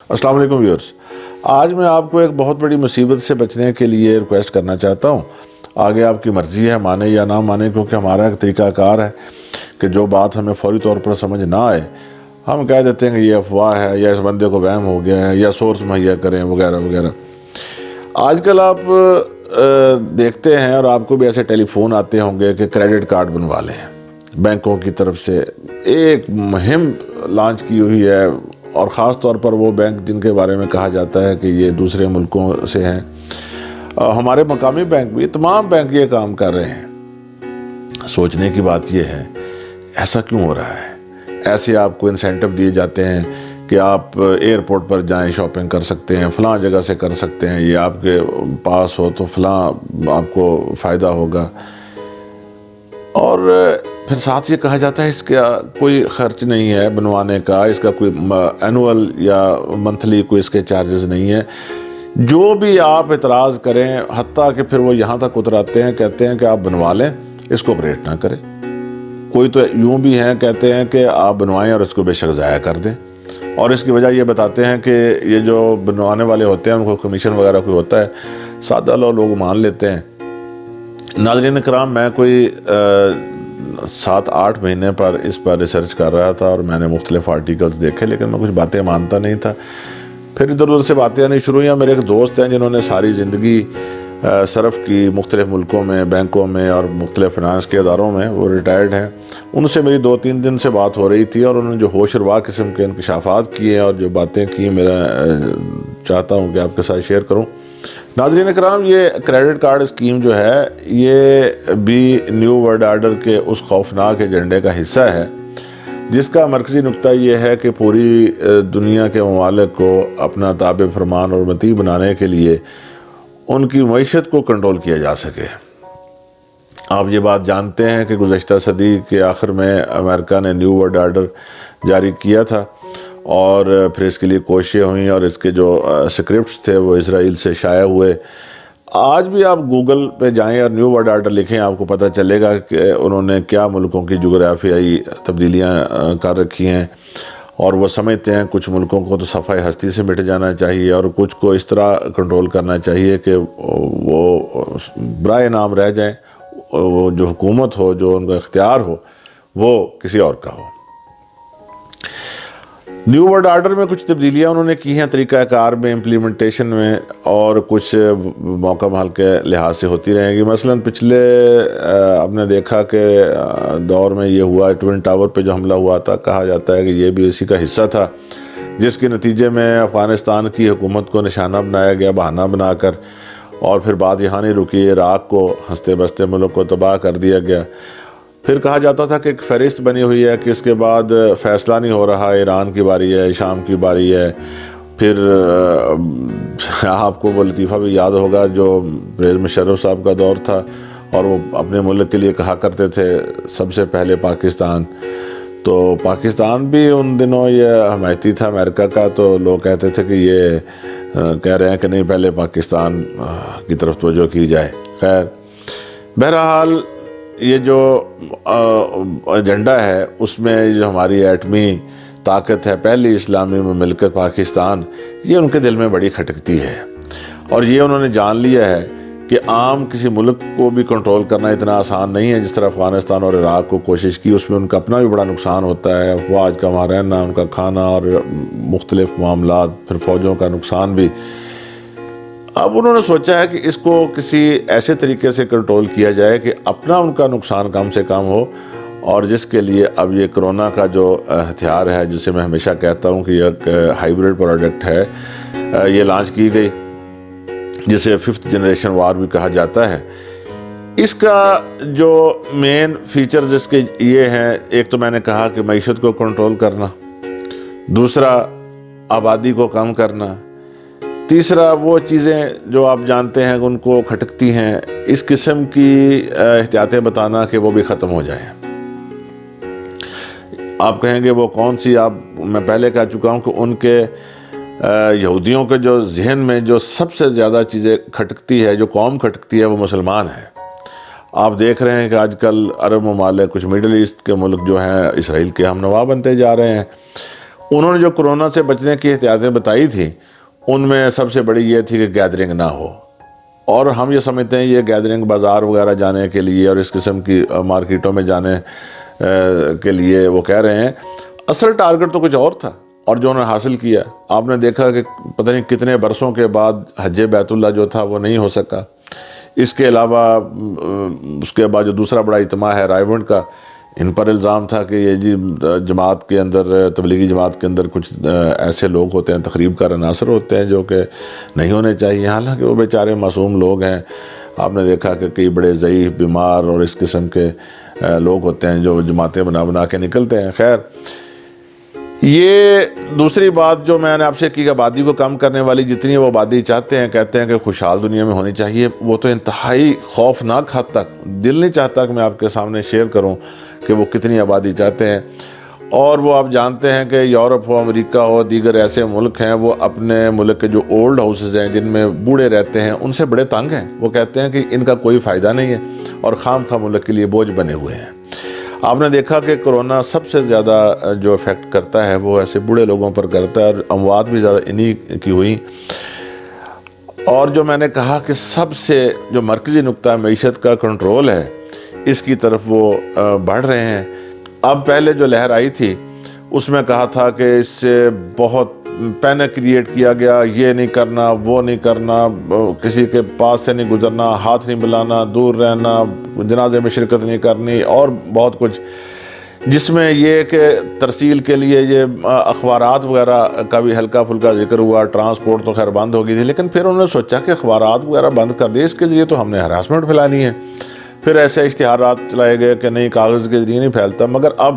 السلام علیکم ویورز، آج میں آپ کو ایک بہت بڑی مصیبت سے بچنے کے لیے ریکویسٹ کرنا چاہتا ہوں۔ آگے آپ کی مرضی ہے، مانے یا نہ مانے، کیونکہ ہمارا ایک طریقہ کار ہے کہ جو بات ہمیں فوری طور پر سمجھ نہ آئے ہم کہہ دیتے ہیں کہ یہ افواہ ہے یا اس بندے کو وہم ہو گیا ہے یا سورس مہیا کریں وغیرہ وغیرہ۔ آج کل آپ دیکھتے ہیں اور آپ کو بھی ایسے ٹیلی فون آتے ہوں گے کہ کریڈٹ کارڈ بنوا لیں، بینکوں کی طرف سے ایک مہم لانچ کی ہوئی ہے، اور خاص طور پر وہ بینک جن کے بارے میں کہا جاتا ہے کہ یہ دوسرے ملکوں سے ہیں۔ ہمارے مقامی بینک بھی، تمام بینک یہ کام کر رہے ہیں۔ سوچنے کی بات یہ ہے، ایسا کیوں ہو رہا ہے؟ ایسے آپ کو انسینٹو دیے جاتے ہیں کہ آپ ایئرپورٹ پر جائیں، شاپنگ کر سکتے ہیں، فلاں جگہ سے کر سکتے ہیں، یہ آپ کے پاس ہو تو فلاں آپ کو فائدہ ہوگا، اور پھر ساتھ یہ کہا جاتا ہے اس کا کوئی خرچ نہیں ہے بنوانے کا، اس کا کوئی اینول یا منتھلی کوئی اس کے چارجز نہیں ہے۔ جو بھی آپ اعتراض کریں، حتیٰ کہ پھر وہ یہاں تک اتراتے ہیں، کہتے ہیں کہ آپ بنوا لیں، اس کو آپریٹ نہ کریں۔ کوئی تو یوں بھی ہیں، کہتے ہیں کہ آپ بنوائیں اور اس کو بے شک ضائع کر دیں، اور اس کی وجہ یہ بتاتے ہیں کہ یہ جو بنوانے والے ہوتے ہیں ان کو کمیشن وغیرہ کوئی ہوتا ہے، سادہ لوگ مان لیتے ہیں۔ ناظرین کرام، میں کوئی 7-8 مہینے پر اس پر ریسرچ کر رہا تھا اور میں نے مختلف آرٹیکلز دیکھے، لیکن میں کچھ باتیں مانتا نہیں تھا۔ پھر ادھر ادھر سے باتیں آنی شروع ہوئیں۔ میرے ایک دوست ہیں جنہوں نے ساری زندگی صرف کی مختلف ملکوں میں، بینکوں میں اور مختلف فنانس کے اداروں میں، وہ ریٹائرڈ ہیں۔ ان سے میری 2-3 دن سے بات ہو رہی تھی، اور انہوں نے جو ہوش روا قسم کے انکشافات کیے اور جو باتیں کی، میرا چاہتا ہوں کہ آپ کے ساتھ شیئر کروں۔ ناظرین کرام، یہ کریڈٹ کارڈ اسکیم جو ہے، یہ بھی نیو ورلڈ آرڈر کے اس خوفناک ایجنڈے کا حصہ ہے جس کا مرکزی نقطہ یہ ہے کہ پوری دنیا کے ممالک کو اپنا تابع فرمان اور مطیع بنانے کے لیے ان کی معیشت کو کنٹرول کیا جا سکے۔ آپ یہ بات جانتے ہیں کہ گزشتہ صدی کے آخر میں امریکہ نے نیو ورلڈ آرڈر جاری کیا تھا، اور پھر اس کے لیے کوششیں ہوئیں، اور اس کے جو سکرپٹس تھے وہ اسرائیل سے شائع ہوئے۔ آج بھی آپ گوگل پہ جائیں اور نیو ورلڈ آرڈر لکھیں، آپ کو پتہ چلے گا کہ انہوں نے کیا ملکوں کی جغرافیائی تبدیلیاں کر رکھی ہیں، اور وہ سمجھتے ہیں کچھ ملکوں کو تو صفحہ ہستی سے مٹ جانا چاہیے، اور کچھ کو اس طرح کنٹرول کرنا چاہیے کہ وہ برائے نام رہ جائیں، وہ جو حکومت ہو، جو ان کا اختیار ہو، وہ کسی اور کا ہو۔ نیو ورلڈ آرڈر میں کچھ تبدیلیاں انہوں نے کی ہیں، طریقہ کار میں، امپلیمنٹیشن میں، اور کچھ موقع محل کے لحاظ سے ہوتی رہیں گی۔ مثلاً پچھلے آپ نے دیکھا کہ دور میں یہ ہوا، ٹوئن ٹاور پہ جو حملہ ہوا تھا، کہا جاتا ہے کہ یہ بھی اسی کا حصہ تھا، جس کے نتیجے میں افغانستان کی حکومت کو نشانہ بنایا گیا بہانہ بنا کر، اور پھر بات یہاں نہیں رکی، عراق کو ہنستے بستے ملک کو تباہ کر دیا گیا۔ پھر کہا جاتا تھا کہ ایک فہرست بنی ہوئی ہے کہ اس کے بعد فیصلہ نہیں ہو رہا، ایران کی باری ہے، شام کی باری ہے۔ پھر آپ کو وہ لطیفہ بھی یاد ہوگا جو پرویز مشرف صاحب کا دور تھا، اور وہ اپنے ملک کے لیے کہا کرتے تھے سب سے پہلے پاکستان۔ تو پاکستان بھی ان دنوں یہ حمایتی تھا امریکہ کا، تو لوگ کہتے تھے کہ یہ کہہ رہے ہیں کہ نہیں، پہلے پاکستان کی طرف توجہ کی جائے۔ خیر، بہرحال یہ جو ایجنڈا ہے، اس میں جو ہماری ایٹمی طاقت ہے، پہلی اسلامی مملکت پاکستان، یہ ان کے دل میں بڑی کھٹکتی ہے، اور یہ انہوں نے جان لیا ہے کہ عام کسی ملک کو بھی کنٹرول کرنا اتنا آسان نہیں ہے جس طرح افغانستان اور عراق کو کوشش کی۔ اس میں ان کا اپنا بھی بڑا نقصان ہوتا ہے، افواج کا وہاں رہنا، ان کا کھانا اور مختلف معاملات، پھر فوجوں کا نقصان بھی۔ اب انہوں نے سوچا ہے کہ اس کو کسی ایسے طریقے سے کنٹرول کیا جائے کہ اپنا ان کا نقصان کم سے کم ہو، اور جس کے لیے اب یہ کرونا کا جو ہتھیار ہے، جسے میں ہمیشہ کہتا ہوں کہ یہ ایک ہائیبرڈ پروڈکٹ ہے، یہ لانچ کی گئی، جسے 5th جنریشن وار بھی کہا جاتا ہے۔ اس کا جو مین فیچرز اس کے یہ ہیں، ایک تو میں نے کہا کہ معیشت کو کنٹرول کرنا، دوسرا آبادی کو کم کرنا، تیسرا وہ چیزیں جو آپ جانتے ہیں کہ ان کو کھٹکتی ہیں، اس قسم کی احتیاطیں بتانا کہ وہ بھی ختم ہو جائیں۔ آپ کہیں گے وہ کون سی؟ میں پہلے کہہ چکا ہوں کہ ان کے یہودیوں کے جو ذہن میں جو سب سے زیادہ چیزیں کھٹکتی ہے، جو قوم کھٹکتی ہے، وہ مسلمان ہے۔ آپ دیکھ رہے ہیں کہ آج کل عرب ممالک، کچھ مڈل ایسٹ کے ملک جو ہیں، اسرائیل کے ہم نوا بنتے جا رہے ہیں۔ انہوں نے جو کورونا سے بچنے کی احتیاطیں بتائی تھیں ان میں سب سے بڑی یہ تھی کہ گیدرنگ نہ ہو، اور ہم یہ سمجھتے ہیں یہ گیدرنگ بازار وغیرہ جانے کے لیے اور اس قسم کی مارکیٹوں میں جانے کے لیے وہ کہہ رہے ہیں، اصل ٹارگٹ تو کچھ اور تھا، اور جو انہوں نے حاصل کیا آپ نے دیکھا کہ پتہ نہیں کتنے برسوں کے بعد حج بیت اللہ جو تھا وہ نہیں ہو سکا۔ اس کے علاوہ اس کے بعد جو دوسرا بڑا اجتماع ہے رائیونڈ کا، ان پر الزام تھا کہ یہ جی جماعت کے اندر، تبلیغی جماعت کے اندر کچھ ایسے لوگ ہوتے ہیں، تقریب کا عناصر ہوتے ہیں جو کہ نہیں ہونے چاہیے، حالانکہ وہ بیچارے معصوم لوگ ہیں۔ آپ نے دیکھا کہ کئی بڑے ضعیف، بیمار اور اس قسم کے لوگ ہوتے ہیں جو جماعتیں بنا کے نکلتے ہیں۔ خیر، یہ دوسری بات جو میں نے آپ سے کی کہ آبادی کو کم کرنے والی جتنی وہ آبادی چاہتے ہیں، کہتے ہیں کہ خوشحال دنیا میں ہونی چاہیے، وہ تو انتہائی خوفناک حد تک دل نہیں چاہتا کہ میں آپ کے سامنے شیئر کروں کہ وہ کتنی آبادی چاہتے ہیں۔ اور وہ آپ جانتے ہیں کہ یورپ ہو، امریکہ ہو، دیگر ایسے ملک ہیں، وہ اپنے ملک کے جو اولڈ ہاؤسز ہیں جن میں بوڑھے رہتے ہیں ان سے بڑے تنگ ہیں۔ وہ کہتے ہیں کہ ان کا کوئی فائدہ نہیں ہے اور خام خواہ ملک کے لیے بوجھ بنے ہوئے ہیں۔ آپ نے دیکھا کہ کورونا سب سے زیادہ جو افیکٹ کرتا ہے وہ ایسے بوڑھے لوگوں پر کرتا ہے، اور اموات بھی زیادہ انہی کی ہوئی۔ اور جو میں نے کہا کہ سب سے جو مرکزی نقطہ معیشت کا کنٹرول ہے، اس کی طرف وہ بڑھ رہے ہیں۔ اب پہلے جو لہر آئی تھی اس میں کہا تھا کہ اس سے بہت پینک کریٹ کیا گیا، یہ نہیں کرنا، وہ نہیں کرنا، کسی کے پاس سے نہیں گزرنا، ہاتھ نہیں ملانا، دور رہنا، جنازے میں شرکت نہیں کرنی، اور بہت کچھ، جس میں یہ کہ ترسیل کے لیے یہ اخبارات وغیرہ کا بھی ہلکا پھلکا ذکر ہوا۔ ٹرانسپورٹ تو خیر بند ہو گئی تھی، لیکن پھر انہوں نے سوچا کہ اخبارات وغیرہ بند کر دیں، اس کے ذریعے تو ہم نے ہراسمنٹ پھیلانی ہے۔ پھر ایسے اشتہارات چلائے گئے کہ نہیں، کاغذ کے ذریعے نہیں پھیلتا، مگر اب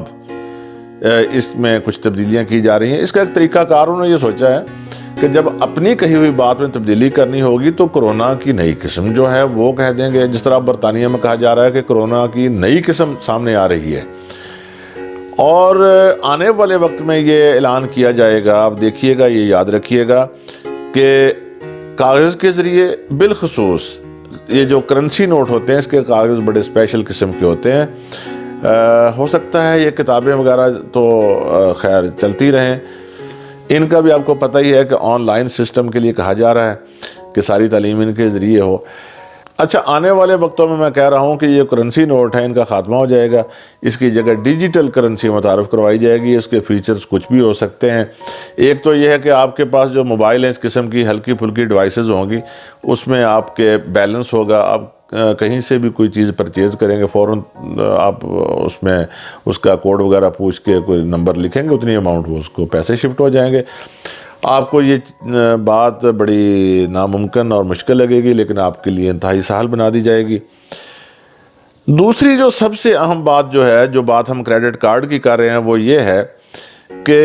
اس میں کچھ تبدیلیاں کی جا رہی ہیں۔ اس کا ایک طریقہ کار انہوں نے یہ سوچا ہے کہ جب اپنی کہی ہوئی بات میں تبدیلی کرنی ہوگی تو کورونا کی نئی قسم جو ہے وہ کہہ دیں گے، جس طرح برطانیہ میں کہا جا رہا ہے کہ کورونا کی نئی قسم سامنے آ رہی ہے، اور آنے والے وقت میں یہ اعلان کیا جائے گا۔ آپ دیکھیے گا، یہ یاد رکھیے گا کہ کاغذ کے ذریعے، بالخصوص یہ جو کرنسی نوٹ ہوتے ہیں، اس کے کاغذ بڑے اسپیشل قسم کے ہوتے ہیں۔ ہو سکتا ہے یہ کتابیں وغیرہ تو خیر چلتی رہیں، ان کا بھی آپ کو پتہ ہی ہے کہ آن لائن سسٹم کے لیے کہا جا رہا ہے کہ ساری تعلیم ان کے ذریعے ہو۔ اچھا، آنے والے وقتوں میں کہہ رہا ہوں کہ یہ کرنسی نوٹ ہے، ان کا خاتمہ ہو جائے گا، اس کی جگہ ڈیجیٹل کرنسی متعارف کروائی جائے گی۔ اس کے فیچرز کچھ بھی ہو سکتے ہیں۔ ایک تو یہ ہے کہ آپ کے پاس جو موبائل ہیں، اس قسم کی ہلکی پھلکی ڈیوائسز ہوں گی، اس میں آپ کے بیلنس ہوگا۔ آپ کہیں سے بھی کوئی چیز پرچیز کریں گے، فوراً آپ اس میں اس کا کوڈ وغیرہ پوچھ کے کوئی نمبر لکھیں گے، اتنی اماؤنٹ وہ اس کو پیسے شفٹ ہو جائیں گے۔ آپ کو یہ بات بڑی ناممکن اور مشکل لگے گی، لیکن آپ کے لیے انتہائی سہل بنا دی جائے گی۔ دوسری جو سب سے اہم بات جو ہے، جو بات ہم کریڈٹ کارڈ کی کر رہے ہیں، وہ یہ ہے کہ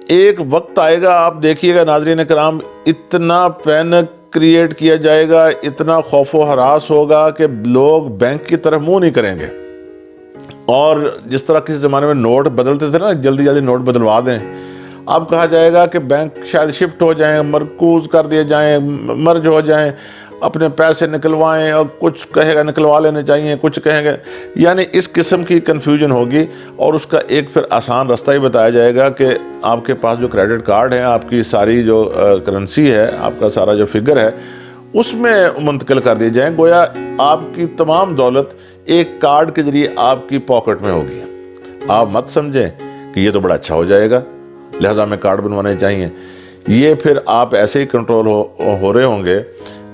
ایک وقت آئے گا، آپ دیکھیے گا ناظرین کرام، اتنا پینک کریٹ کیا جائے گا، اتنا خوف و ہراس ہوگا کہ لوگ بینک کی طرف منہ نہیں کریں گے۔ اور جس طرح کسی زمانے میں نوٹ بدلتے تھے نا، جلدی جلدی نوٹ بدلوا دیں، اب کہا جائے گا کہ بینک شاید شفٹ ہو جائیں، مرکوز کر دیے جائیں، مرج ہو جائیں، اپنے پیسے نکلوائیں، اور کچھ کہے گا نکلوا لینے چاہیے، کچھ کہیں گے، یعنی اس قسم کی کنفیوژن ہوگی۔ اور اس کا ایک پھر آسان رستہ ہی بتایا جائے گا کہ آپ کے پاس جو کریڈٹ کارڈ ہے، آپ کی ساری جو کرنسی ہے، آپ کا سارا جو فگر ہے، اس میں منتقل کر دی جائیں، گویا آپ کی تمام دولت ایک کارڈ کے ذریعے آپ کی پاکٹ میں ہوگی۔ آپ مت سمجھیں کہ یہ تو بڑا اچھا ہو جائے گا، لہذا ہمیں کارڈ بنوانے چاہیے۔ یہ پھر آپ ایسے ہی کنٹرول ہو رہے ہوں گے،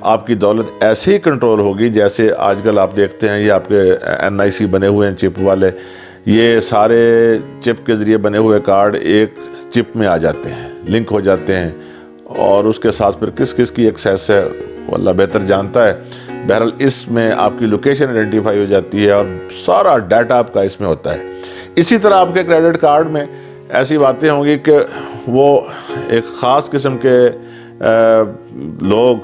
آپ کی دولت ایسے ہی کنٹرول ہوگی جیسے آج کل آپ دیکھتے ہیں، یہ آپ کے NIC بنے ہوئے ہیں چپ والے، یہ سارے چپ کے ذریعے بنے ہوئے کارڈ ایک چپ میں آ جاتے ہیں، لنک ہو جاتے ہیں، اور اس کے ساتھ پھر کس کس کی ایکسیس ہے اللہ بہتر جانتا ہے۔ بہرحال اس میں آپ کی لوکیشن آئیڈینٹیفائی ہو جاتی ہے، اور سارا ڈیٹا آپ کا اس میں ہوتا ہے۔ اسی طرح آپ کے کریڈٹ کارڈ میں ایسی باتیں ہوں گی کہ وہ ایک خاص قسم کے لوگ،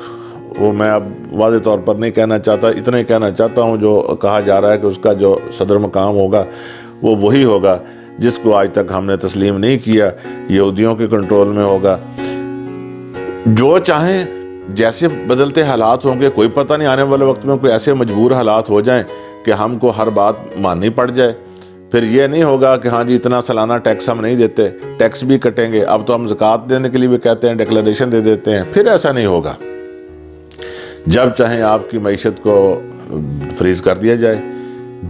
وہ میں اب واضح طور پر نہیں کہنا چاہتا، اتنا ہی کہنا چاہتا ہوں، جو کہا جا رہا ہے کہ اس کا جو صدر مقام ہوگا وہ وہی ہوگا جس کو آج تک ہم نے تسلیم نہیں کیا، یہودیوں کے کنٹرول میں ہوگا۔ جو چاہیں، جیسے بدلتے حالات ہوں گے، کوئی پتہ نہیں، آنے والے وقت میں کوئی ایسے مجبور حالات ہو جائیں کہ ہم کو ہر بات ماننی پڑ جائے، پھر یہ نہیں ہوگا کہ ہاں جی اتنا سالانہ ٹیکس ہم نہیں دیتے، ٹیکس بھی کٹیں گے، اب تو ہم زکوٰۃ دینے کے لیے بھی کہتے ہیں، ڈکلریشن دے دیتے ہیں، پھر ایسا نہیں ہوگا۔ جب چاہیں آپ کی معیشت کو فریز کر دیا جائے،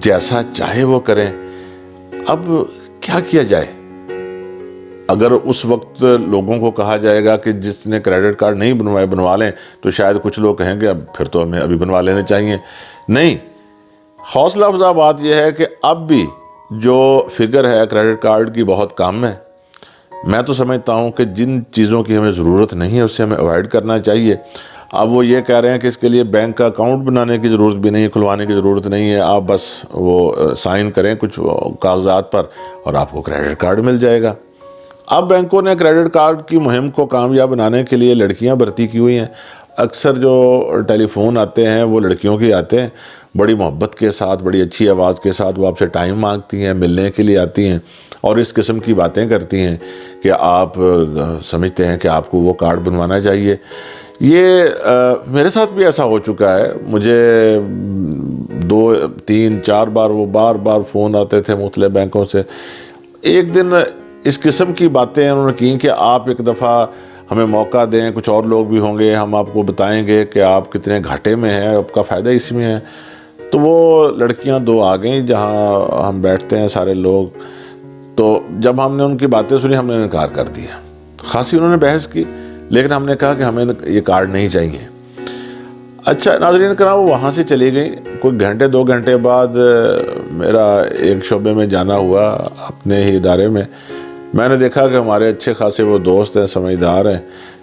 جیسا چاہے وہ کریں۔ اب کیا کیا جائے؟ اگر اس وقت لوگوں کو کہا جائے گا کہ جس نے کریڈٹ کارڈ نہیں بنوائے بنوا لیں، تو شاید کچھ لوگ کہیں گے اب پھر تو ہمیں ابھی بنوا لینے چاہیے۔ نہیں، حوصلہ افزا بات یہ ہے کہ اب بھی جو فگر ہے کریڈٹ کارڈ کی بہت کم ہے۔ میں تو سمجھتا ہوں کہ جن چیزوں کی ہمیں ضرورت نہیں ہے اس سے ہمیں اوائڈ کرنا چاہیے۔ اب وہ یہ کہہ رہے ہیں کہ اس کے لیے بینک کا اکاؤنٹ بنانے کی ضرورت بھی نہیں ہے، کھلوانے کی ضرورت نہیں ہے، آپ بس وہ سائن کریں کچھ کاغذات پر اور آپ کو کریڈٹ کارڈ مل جائے گا۔ اب بینکوں نے کریڈٹ کارڈ کی مہم کو کامیاب بنانے کے لیے لڑکیاں بھرتی کی ہوئی ہیں۔ اکثر جو ٹیلی فون آتے ہیں وہ لڑکیوں کے آتے ہیں، بڑی محبت کے ساتھ، بڑی اچھی آواز کے ساتھ وہ آپ سے ٹائم مانگتی ہیں، ملنے کے لیے آتی ہیں اور اس قسم کی باتیں کرتی ہیں کہ آپ سمجھتے ہیں کہ آپ کو وہ کارڈ بنوانا چاہیے۔ یہ میرے ساتھ بھی ایسا ہو چکا ہے، مجھے 2 3 4 بار وہ بار بار فون آتے تھے مختلف بینکوں سے۔ ایک دن اس قسم کی باتیں انہوں نے کی کہ آپ ایک دفعہ ہمیں موقع دیں، کچھ اور لوگ بھی ہوں گے، ہم آپ کو بتائیں گے کہ آپ کتنے گھاٹے میں ہیں، آپ کا فائدہ اس میں ہے۔ تو وہ لڑکیاں 2 آ گئیں جہاں ہم بیٹھتے ہیں سارے لوگ، تو جب ہم نے ان کی باتیں سنی ہم نے انکار کر دیا۔ خاصی انہوں نے بحث کی، لیکن ہم نے کہا کہ ہمیں یہ کارڈ نہیں چاہیے۔ اچھا ناظرین کرام، وہ وہاں سے چلی گئی۔ کوئی گھنٹے 2 گھنٹے بعد میرا ایک شعبے میں جانا ہوا اپنے ہی ادارے میں۔ میں نے دیکھا کہ ہمارے اچھے خاصے وہ دوست ہیں، سمجھدار ہیں،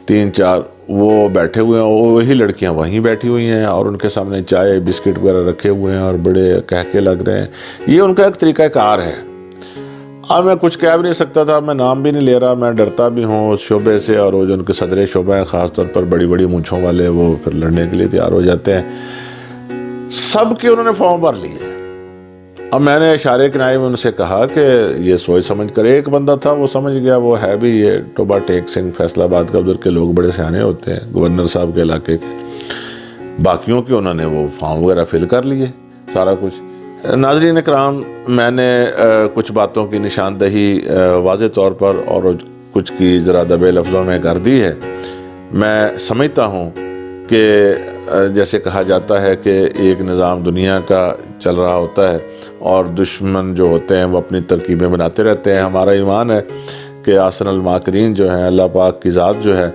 3 4 وہ بیٹھے ہوئے ہیں، وہی لڑکیاں وہیں بیٹھی ہوئی ہیں اور ان کے سامنے چائے بسکٹ وغیرہ رکھے ہوئے ہیں اور بڑے کہکے لگ رہے ہیں۔ یہ ان کا ایک طریقہ کار ہے۔ اب میں کچھ کہہ بھی نہیں سکتا تھا، میں نام بھی نہیں لے رہا، میں ڈرتا بھی ہوں اس شعبے سے، اور وہ جو ان کے صدر شعبہ ہیں خاص طور پر بڑی بڑی مونچھوں والے، وہ پھر لڑنے کے لیے تیار ہو جاتے ہیں۔ سب کے انہوں نے فارم بھر لیے۔ اب میں نے اشارے کنائے میں ان سے کہا کہ یہ سوچ سمجھ کر، ایک بندہ تھا وہ سمجھ گیا، وہ ہے بھی یہ ٹوبہ ٹیک سنگھ فیصل آباد کا، ادھر کے لوگ بڑے سیانے ہوتے ہیں، گورنر صاحب کے علاقے کے۔ باقیوں کے انہوں نے وہ فارم وغیرہ فل کر لیے سارا کچھ۔ ناظرین اکرام، میں نے کچھ باتوں کی نشاندہی واضح طور پر اور کچھ کی ذرا دبے لفظوں میں کر دی ہے۔ میں سمجھتا ہوں کہ جیسے کہا جاتا ہے کہ ایک نظام دنیا کا چل رہا ہوتا ہے اور دشمن جو ہوتے ہیں وہ اپنی ترکیبیں بناتے رہتے ہیں۔ ہمارا ایمان ہے کہ آسن الماکرین جو ہیں، اللہ پاک کی ذات جو ہے،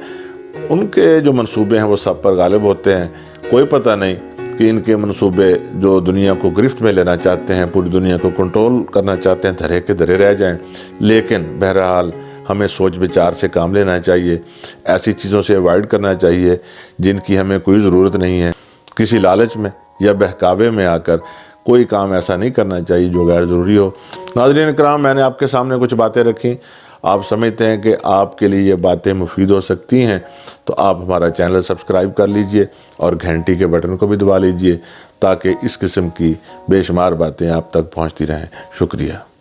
ان کے جو منصوبے ہیں وہ سب پر غالب ہوتے ہیں۔ کوئی پتہ نہیں کہ ان کے منصوبے جو دنیا کو گرفت میں لینا چاہتے ہیں، پوری دنیا کو کنٹرول کرنا چاہتے ہیں، دھرے کے دھرے رہ جائیں۔ لیکن بہرحال ہمیں سوچ بچار سے کام لینا چاہیے، ایسی چیزوں سے اوائڈ کرنا چاہیے جن کی ہمیں کوئی ضرورت نہیں ہے۔ کسی لالچ میں یا بہکاوے میں آ کر کوئی کام ایسا نہیں کرنا چاہیے جو غیر ضروری ہو۔ ناظرین اکرام، میں نے آپ کے سامنے کچھ باتیں رکھیں، آپ سمجھتے ہیں کہ آپ کے لیے یہ باتیں مفید ہو سکتی ہیں تو آپ ہمارا چینل سبسکرائب کر لیجئے اور گھنٹی کے بٹن کو بھی دبا لیجئے تاکہ اس قسم کی بے شمار باتیں آپ تک پہنچتی رہیں۔ شکریہ۔